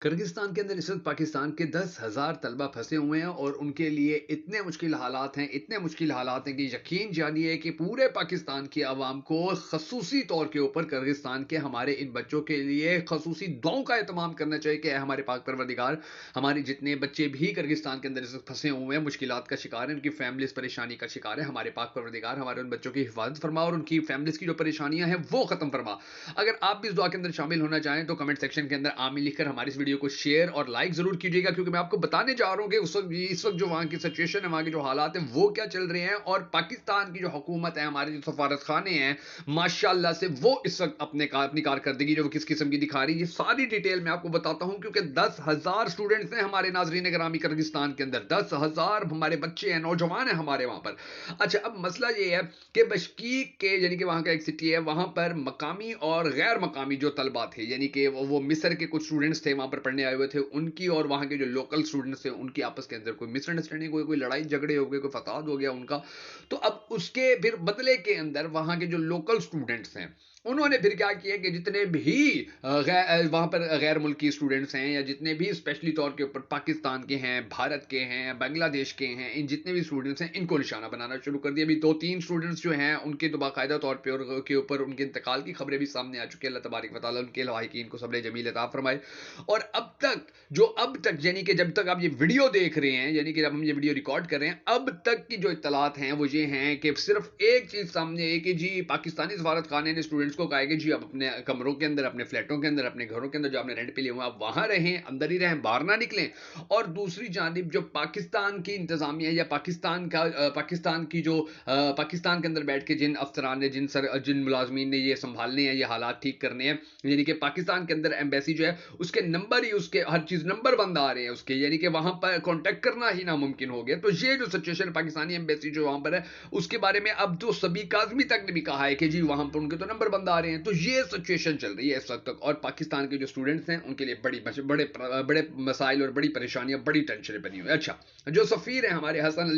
Kyrgyzstan के अंदर इस वक्त पाकिस्तान के 10,000 तलबा फंसे हुए हैं और उनके लिए इतने मुश्किल हालात हैं, इतने मुश्किल हालात हैं कि यकीन जानिए कि पूरे पाकिस्तान की आवाम को खसूसी तौर के ऊपर किर्गिस्तान के हमारे इन बच्चों के लिए खसूसी दुआओं का एहतमाम करना चाहिए कि ऐ हमारे पाक परवरदिगार, हमारे जितने बच्चे भी किर्गिस्तान के अंदर इस वक्त फंसे हुए हैं, मुश्किलात का शिकार हैं, उनकी फैमिलीज परेशानी का शिकार है, हमारे पाक परवरदिगार हमारे उन बच्चों की हिफाजत फरमा और उनकी फैमिलीज की जो परेशानियां हैं वो खत्म फरमा। अगर आप भी इस दुआ के अंदर शामिल होना चाहें तो कमेंट सेक्शन के अंदर आमीन लिखकर हमारी इस वीडियो को शेयर और लाइक जरूर कीजिएगा, क्योंकि मैं आपको बताने जा रहा हूं कि इस वक्त जो वहां की सिचुएशन है, वहां के जो हालात हैं वो क्या चल रहे हैं और पाकिस्तान की जो हुकूमत है, हमारे जो सफारत खाने हैं, माशाल्लाह से वो इस वक्त अपनी कारकर्दगी जो किस किस्म की दिखा रही है, ये सारी डिटेल मैं आपको बताता हूं, क्योंकि 10,000 स्टूडेंट्स हैं हमारे नाजरीन ग्रामी किर्गिस्तान के अंदर, 10,000 हमारे बच्चे हैं, नौजवान हैं हमारे वहां पर। अच्छा, अब मसला ये है कि बशकीक के यानी कि वहाँ का एक सिटी है, वहाँ पर मकामी और गैर मकामी जो तलबा थे, यानी कि वो मिस्र के कुछ स्टूडेंट्स थे वहाँ पर पढ़ने आए हुए थे, उनकी और वहाँ के जो लोकल स्टूडेंट्स थे उनकी आपस के अंदर कोई मिसअंडरस्टैंडिंग हुई, कोई लड़ाई झगड़े हो गए, कोई फसाद हो गया उनका। तो अब उसके फिर बदले के अंदर वहाँ के जो लोकल स्टूडेंट्स हैं उन्होंने फिर क्या किया कि जितने भी वहाँ पर गैर मुल्की स्टूडेंट्स हैं या जितने भी स्पेशली तौर के ऊपर पाकिस्तान के हैं, भारत के हैं, बांग्लादेश के हैं, इन जितने भी स्टूडेंट्स हैं इनको निशाना बनाना शुरू कर दिया। अभी 2-3 स्टूडेंट्स जो हैं उनके तो बाकायदा तौर पे और के ऊपर उनके इंतकाल की खबरें भी सामने आ चुकी है। अल्लाह तबारक व तआला उनके लवाहिकीन को सब्र जमील अता फरमाए। और अब तक यानी कि जब तक आप ये वीडियो देख रहे हैं, यानी कि जब हम ये वीडियो रिकॉर्ड कर रहे हैं, अब तक की जो इत्तलात हैं वो ये हैं कि सिर्फ एक चीज सामने है कि जी पाकिस्तानी सफारत खाने ने स्टूडेंट्स को कहा है कि जी आप अपने कमरों के अंदर, अपने फ्लैटों के अंदर, अपने घरों के अंदर जो आपने रेंट पे लिए हुए आप वहां रहें, अंदर ही रहें, बाहर ना निकलें। और दूसरी जानिब जो पाकिस्तान की इंतजामिया या पाकिस्तान की जो पाकिस्तान के अंदर बैठ के जिन अफसरान ने, जिन मुलाजमीन ने ये संभालने हैं, ये हालात ठीक करने हैं, यानी कि पाकिस्तान के अंदर एम्बेसी जो है उसके नंबर ही, उसके हर चीज नंबर बंद आ रहे हैं उसके, यानी कि वहां पर कांटेक्ट करना ही नामुमकिन हो गया। तो ये जो सिचुएशन पाकिस्तानी एम्बेसी जो वहां पर है उसके बारे में अब तो सभी काजमी तक ने भी कहा है कि जी वहां पर उनके तो नंबर बंद आ रहे हैं। तो ये सिचुएशन चल रही है इस वक्त तक, और पाकिस्तान के जो स्टूडेंट्स हैं उनके लिए बड़े मसाइल और बड़ी परेशानियां, बड़ी टेंशन बनी हुई है। अच्छा, जो सफीर है हमारे हसन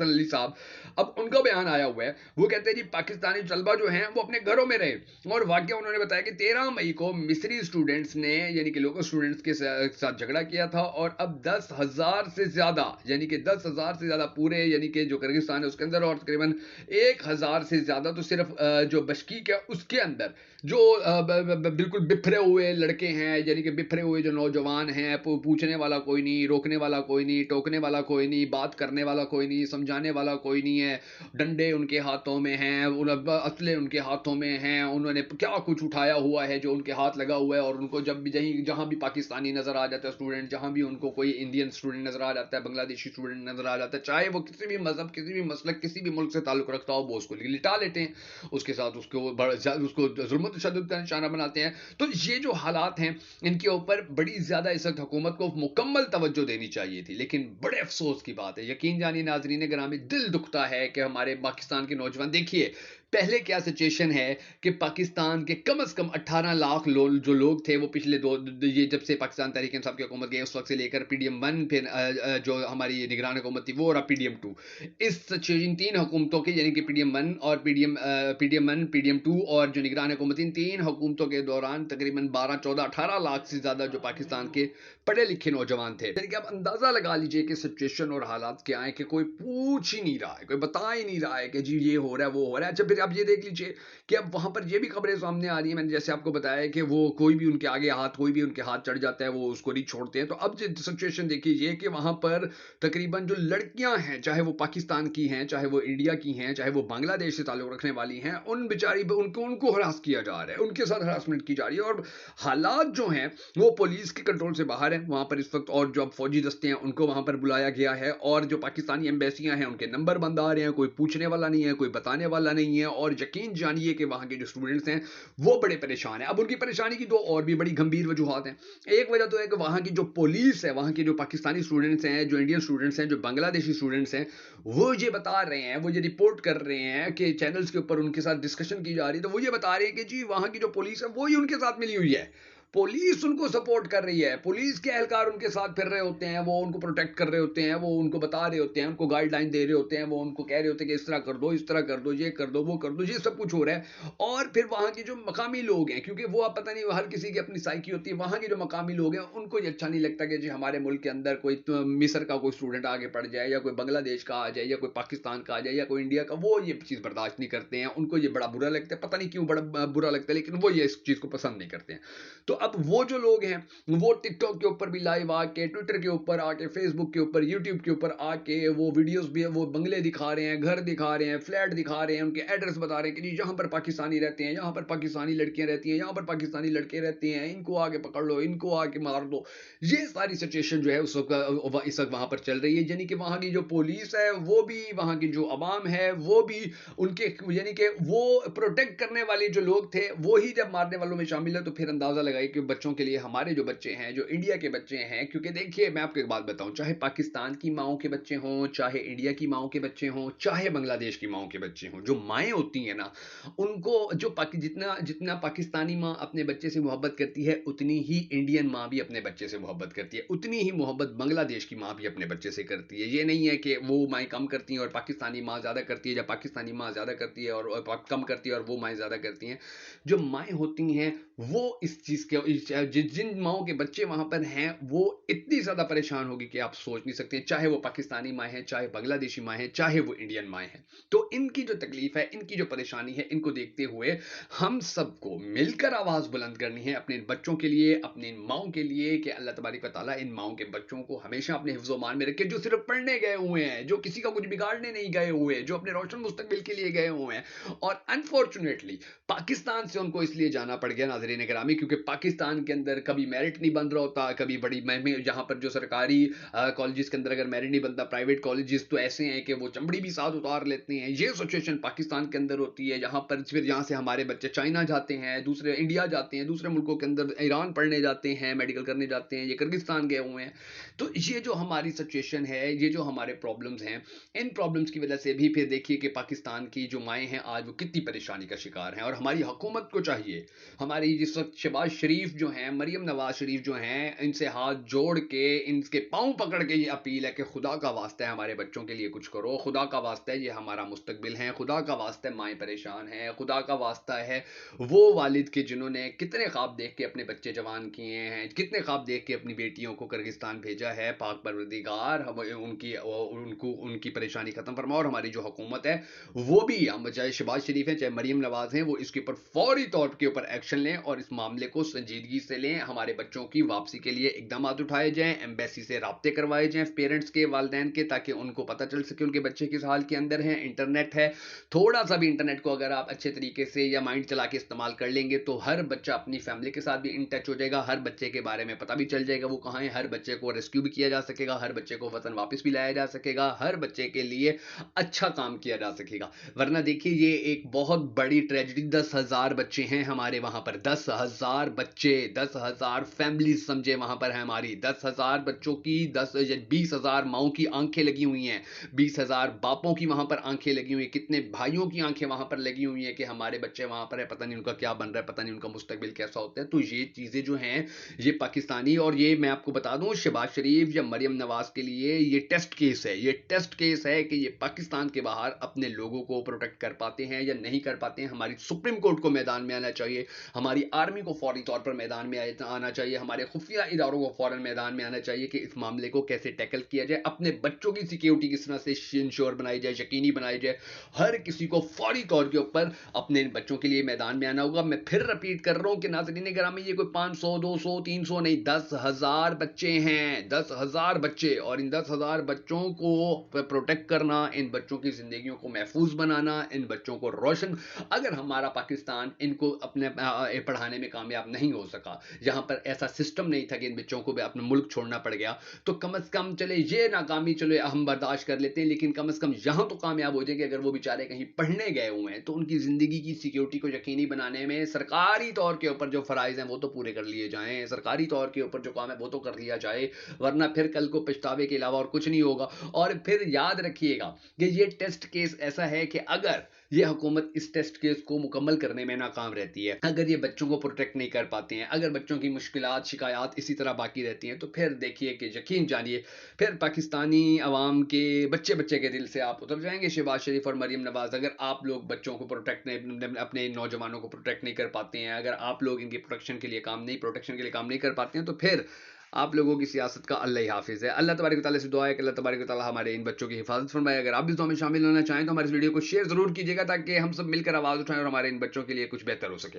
अली साहब, अब उनका बयान आया हुआ है, वो कहते हैं जी पाकिस्तानी तलबा जो हैं वो अपने घरों में रहे। और वाकया उन्होंने बताया कि 13 मई को मिस्री स्टूडेंट्स ने यानी कि लोकल स्टूडेंट्स के साथ झगड़ा किया था, और अब 10,000 से ज्यादा, यानी कि 10,000 से ज्यादा पूरे यानी कि जो किर्गिस्तान है उसके अंदर, और तकरीबन 1,000 से ज्यादा तो सिर्फ जो बशकीक है उसके अंदर जो बिल्कुल बिखरे हुए लड़के हैं, यानी कि बिखरे हुए जो नौजवान हैं, पूछने वाला कोई नहीं, रोकने वाला कोई नहीं, टोकने वाला कोई नहीं, बात करने वाला कोई नहीं, समझाने वाला कोई नहीं है। डंडे उनके हाथों में हैं, असले उनके हाथों में हैं, उन्होंने क्या कुछ उठाया हुआ है जो उनके हाथ लगा हुआ है, और उनको जब भी जहां भी पाकिस्तानी नजर आ जाता है स्टूडेंट, जहां भी उनको कोई इंडियन स्टूडेंट नजर आ जाता है, बांग्लादेशी स्टूडेंट नजर आ जाता है, चाहे वो किसी भी मजहब, किसी भी मसलक, किसी भी मुल्क से ताल्लुक रखता हो, वो उसको लिटा लेते हैं, उसके साथ उसको जुल्म तशद्दुद का निशाना बनाते हैं। तो ये जो हालात हैं इनके ऊपर बड़ी ज्यादा इस वक्त हुकूमत को मुकम्मल तवज्जो देनी चाहिए थी, लेकिन बड़े अफसोस की बात है, यकीन जानिए नाजरीन ग्रामी, दिल दुखता है कि हमारे पाकिस्तान के नौजवान, देखिए पहले क्या सिचुएशन है कि पाकिस्तान के कम से कम 18 लाख जो लोग थे वो पिछले ये जब से पाकिस्तान तहरीक इंसाफ की हुकूमत गई उस वक्त से लेकर पीडीएम 1, फिर जो हमारी निगरान हुकूमत थी वो, और पीडीएम 2, इस सिचुएशन तीन हुकूमतों के, यानी कि पीडीएम 1 और पीडीएम 2 और जो निगरान हुकूमत, इन तीन हुकूमतों के दौरान तकरीबन 12, 14, 18 लाख से ज्यादा जो पाकिस्तान के पढ़े लिखे नौजवान थे। यानी कि आप अंदाजा लगा लीजिए कि सिचुएशन और हालात क्या है कि कोई पूछ ही नहीं रहा है, कोई बता ही नहीं रहा है कि जी ये हो रहा है, वो हो रहा है। अच्छा, फिर आप ये देख लीजिए कि अब वहां पर ये भी खबरें सामने आ रही है, मैंने जैसे आपको बताया कि वो कोई भी उनके आगे हाथ, कोई भी उनके हाथ चढ़ जाता है वो उसको नहीं छोड़ते हैं। तो अब जो सिचुएशन देखिए कि वहां पर तकरीबन जो लड़कियां हैं, चाहे वो पाकिस्तान की हैं, चाहे वो इंडिया की हैं, चाहे वो बांग्लादेश से ताल्लुक रखने वाली हैं, उन बेचारी उनको हरास किया जा रहा है, उनके साथ हरासमेंट की जा रही है, और हालात जो हैं वो पुलिस के कंट्रोल से बाहर है वहां पर इस वक्त। और जो अब फौजी दस्ते हैं उनको वहां पर बुलाया गया है, और जो पाकिस्तानी एम्बेसियां हैं उनके नंबर बंद आ रहे हैं, कोई पूछने वाला नहीं है, कोई बताने वाला नहीं है, और यकीन जानिए कि वहां के जो स्टूडेंट्स हैं वो बड़े परेशान हैं। अब उनकी परेशानी की दो और भी बड़ी गंभीर वजूहत हैं। एक वजह तो है कि वहां की जो पुलिस है, वहां के जो पाकिस्तानी स्टूडेंट्स हैं, जो इंडियन स्टूडेंट्स हैं, जो बांग्लादेशी स्टूडेंट्स हैं, वो ये बता रहे हैं, वो ये रिपोर्ट कर रहे हैं कि चैनल्स के ऊपर उनके साथ डिस्कशन की जा रही है, तो वो ये बता रहे हैं कि जी वहां की जो पुलिस है वो ही उनके साथ मिली हुई है। पुलिस उनको सपोर्ट कर रही है, पुलिस के एहलकार उनके साथ फिर रहे होते हैं, वो उनको प्रोटेक्ट कर रहे होते हैं, वो उनको बता रहे होते हैं, उनको गाइडलाइन दे रहे होते हैं, वो उनको कह रहे होते हैं कि इस तरह कर दो, इस तरह कर दो, ये कर दो, वो कर दो, ये सब कुछ हो रहा है। और फिर वहाँ के जो मकामी लोग हैं, क्योंकि वो आप पता नहीं हर किसी की अपनी साइकी होती है, वहाँ के जो मकामी लोग हैं उनको ये अच्छा नहीं लगता कि जी हमारे मुल्क के अंदर कोई मिस्र का कोई स्टूडेंट आगे पढ़ जाए, या कोई बांग्लादेश का आ जाए, या कोई पाकिस्तान का आ जाए, या कोई इंडिया का, वो ये चीज़ बर्दाश्त नहीं करते हैं, उनको ये बड़ा बुरा लगता है, पता नहीं क्यों बड़ा बुरा लगता है, लेकिन वो ये इस चीज़ को पसंद नहीं करते हैं। तो अब वो जो लोग हैं, वो टिकटॉक के ऊपर भी लाइव आके, ट्विटर के ऊपर आके, फेसबुक के ऊपर, यूट्यूब के ऊपर आके वो वीडियोस भी, वो बंगले दिखा रहे हैं, घर दिखा रहे हैं, फ्लैट दिखा रहे हैं, उनके एड्रेस बता रहे हैं कि जी यहाँ पर पाकिस्तानी रहते हैं, यहाँ पर पाकिस्तानी लड़कियां रहती हैं, यहाँ पर पाकिस्तानी लड़के रहते हैं, इनको आके पकड़ लो, इनको आके मार दो। ये सारी सिचुएशन जो है उस वक्त इस वक्त वहां पर चल रही है, यानी कि वहां की जो पुलिस है वो भी, वहां की जो अवाम है वो भी, उनके यानी कि वो प्रोटेक्ट करने वाले जो लोग थे वो ही जब मारने वालों में शामिल है, तो फिर अंदाजा लगाइए कि बच्चों के लिए, हमारे जो बच्चे हैं, जो इंडिया के बच्चे हैं, क्योंकि देखिए मैं आपको एक बात बताऊं, चाहे पाकिस्तान की माओ के बच्चे हों, चाहे इंडिया की माओ के बच्चे हों, चाहे बांग्लादेश की माओ के बच्चे हों, जो माएँ होती हैं ना, उनको जो जितना जितना पाकिस्तानी माँ अपने बच्चे से मोहब्बत करती है, उतनी ही इंडियन माँ भी अपने बच्चे से मोहब्बत करती है, उतनी ही मोहब्बत बांग्लादेश की माँ भी अपने बच्चे से करती है। ये नहीं है कि वो माएँ कम करती हैं और पाकिस्तानी माँ ज़्यादा करती है, या पाकिस्तानी माँ ज़्यादा करती है और कम करती है और वो माएँ ज़्यादा करती हैं। जो माएँ होती हैं वो इस चीज़ के जिन माओं के बच्चे वहाँ पर हैं, वो इतनी ज़्यादा परेशान होगी कि आप सोच नहीं सकते, चाहे वो पाकिस्तानी माँ है, चाहे बांग्लादेशी माँ है, चाहे वो इंडियन माँ है। तो इनकी जो तकलीफ है, इनकी जो परेशानी है, इनको देखते हुए हम सबको मिलकर आवाज़ बुलंद करनी है अपने बच्चों के लिए, अपनी इन माओं के लिए, कि अल्लाह तबारक व तआला इन माओं के बच्चों को हमेशा अपने हिफ्ज़ मान में रखे, जो सिर्फ पढ़ने गए हुए हैं, जो किसी का कुछ बिगाड़ने नहीं गए हुए, जो अपने रोशन मुस्तकबिल के लिए गए हुए हैं। और अनफॉर्चुनेटली पाकिस्तान से उनको इसलिए जाना पड़ गया नाज़रीन गिरामी, क्योंकि पाकिस्तान के अंदर कभी मेरिट नहीं बन रहा होता, कभी बड़ी महंगी, जहाँ पर जो सरकारी कॉलेजेस के अंदर अगर मेरिट नहीं बनता, प्राइवेट कॉलेजेस तो ऐसे हैं कि वो चमड़ी भी साथ उतार लेते हैं। ये सिचुएशन पाकिस्तान के अंदर होती है, जहाँ पर फिर यहाँ से हमारे बच्चे चाइना जाते हैं, दूसरे इंडिया जाते हैं, दूसरे मुल्कों के अंदर ईरान पढ़ने जाते हैं, मेडिकल करने जाते हैं, ये किर्गिस्तान गए हुए हैं। तो ये जो हमारी सिचुएशन है, ये जो हमारे प्रॉब्लम्स हैं, इन प्रॉब्लम्स की वजह से भी फिर देखिए कि पाकिस्तान की जो माएँ हैं आज वो कितनी परेशानी का शिकार हैं। और हमारी हुकूमत को चाहिए, हमारी जिस वक्त शहबाज शरीफ जो हैं, मरियम नवाज शरीफ जो हैं, इनसे हाथ जोड़ के, इनके पाँव पकड़ के ये अपील है कि खुदा का वास्ता है हमारे बच्चों के लिए कुछ करो, खुदा का वास्ता है ये हमारा मुस्तकबिल है, खुदा का वास्ता है माएँ परेशान हैं, खुदा का वास्ता है वो वालिद के जिन्होंने कितने ख्वाब देख के अपने बच्चे जवान किए हैं, कितने ख्वाब देख के अपनी बेटियों को किर्गिस्तान भेजा है। पाक परवरदिगार उनको उनकी परेशानी खत्म फरमा, और हमारी जो हुकूमत है वो भी, हम चाहे शहबाज शरीफ हैं, चाहे मरियम नवाज हैं, वो इसके ऊपर फौरी तौर के ऊपर एक्शन लें और इस मामले को संजीदगी से लें। हमारे बच्चों की वापसी के लिए इकदाम उठाए जाएं, एम्बेसी से राब्ते करवाए जाएं पेरेंट्स के, वालिदैन के, ताकि उनको पता चल सके उनके बच्चे किस हाल के अंदर हैं। इंटरनेट है, थोड़ा सा भी इंटरनेट को अगर आप अच्छे तरीके से या माइंड चला के इस्तेमाल कर लेंगे तो हर बच्चा अपनी फैमिली के साथ भी इन टच हो जाएगा, हर बच्चे के बारे में पता भी चल जाएगा वो कहाँ है, हर बच्चे को रेस्क्यू भी किया जा सकेगा, हर बच्चे को वतन वापस भी लाया जा सकेगा, हर बच्चे के लिए अच्छा काम किया जा सकेगा। वरना देखिए ये एक बहुत बड़ी ट्रेजेडी, 10,000 बच्चे हैं हमारे वहां पर, 10,000 बच्चे, 10,000 फैमिली समझे वहां पर है हमारी, 10,000 बच्चों की 20,000 माओं की आंखें लगी हुई हैं, 20,000 बापों की वहां पर आंखें लगी हुई हैं, कितने भाइयों की आंखें वहां पर लगी हुई हैं कि हमारे बच्चे वहां पर है, पता नहीं उनका क्या बन रहा है, पता नहीं उनका मुस्तकबिल कैसा होता है। तो ये चीजें जो हैं, ये पाकिस्तानी, और ये मैं आपको बता दूं शहबाज शरीफ या मरियम नवाज के लिए ये टेस्ट केस है, ये टेस्ट केस है कि ये पाकिस्तान के बाहर अपने लोगों को प्रोटेक्ट कर पाते हैं या नहीं कर पाते हैं। हमारी सुप्रीम कोर्ट को मैदान में आना चाहिए, हमारी आर्मी को फौरी तौर पर मैदान में आना चाहिए, हमारे खुफिया इदारों को फौरन मैदान में आना चाहिए कि इस मामले को कैसे टैकल किया जाए, अपने बच्चों की सिक्योरिटी किस तरह से इंश्योर बनाई जाए, यकीनी बनाई जाए। हर किसी को फौरी तौर के ऊपर अपने बच्चों के लिए मैदान में आना होगा। मैं फिर रिपीट कर रहा हूं कि नाज़रीन गिरामी, ये कोई 500 200 300 नहीं, 10,000 बच्चे हैं, 10,000 बच्चे, और इन 10,000 बच्चों को प्रोटेक्ट करना, इन बच्चों की जिंदगियों को महफूज बनाना, इन बच्चों को रोशन, अगर हमारा पाकिस्तान इनको अपने पढ़ाने में कामयाब नहीं हो सका, जहां पर ऐसा सिस्टम नहीं था कि इन बच्चों को भी अपना मुल्क छोड़ना पड़ गया, तो कम से कम चले ये नाकामी चले हम बर्दाश्त कर लेते हैं, लेकिन कम से कम यहां तो कामयाब हो जाएंगे। अगर वो बेचारे कहीं पढ़ने गए हुए हैं तो उनकी जिंदगी की सिक्योरिटी को यकीनी बनाने में सरकारी तौर के ऊपर जो फराइज हैं वो तो पूरे कर लिए जाएं, सरकारी तौर के ऊपर जो काम है वो तो कर लिया जाए, वरना फिर कल को पछतावे के अलावा और कुछ नहीं होगा। और फिर याद रखिएगा कि ये टेस्ट केस ऐसा है कि अगर ये हुकूमत इस टेस्ट केस को मुकम्मल करने में नाकाम रहती है। अगर ये बच्चों को प्रोटेक्ट नहीं कर पाते हैं, अगर बच्चों की मुश्किलात शिकायत इसी तरह बाकी रहती हैं, तो फिर देखिए कि यकीन जानिए फिर पाकिस्तानी अवाम के बच्चे बच्चे के दिल से आप उतर जाएंगे। शहबाज शरीफ और मरीम नवाज, अगर आप लोग बच्चों को प्रोटेक्ट नहीं, अपने नौजवानों को प्रोटेक्ट नहीं कर पाते हैं, अगर आप लोग इनकी प्रोटेक्शन के लिए काम नहीं कर पाते हैं, तो फिर आप लोगों की सियासत का अल्लाह ही हाफिज है। अल्लाह तबारक व तआला से दुआ है कि अल्लाह तबारक व तआला हमारे इन बच्चों की हिफाजत फरमाए। अगर आप भी इस दुआ में शामिल होना चाहें तो हमारे इस वीडियो को शेयर जरूर कीजिएगा, ताकि हम सब मिलकर आवाज उठाएं और हमारे इन बच्चों के लिए कुछ बेहतर हो सके।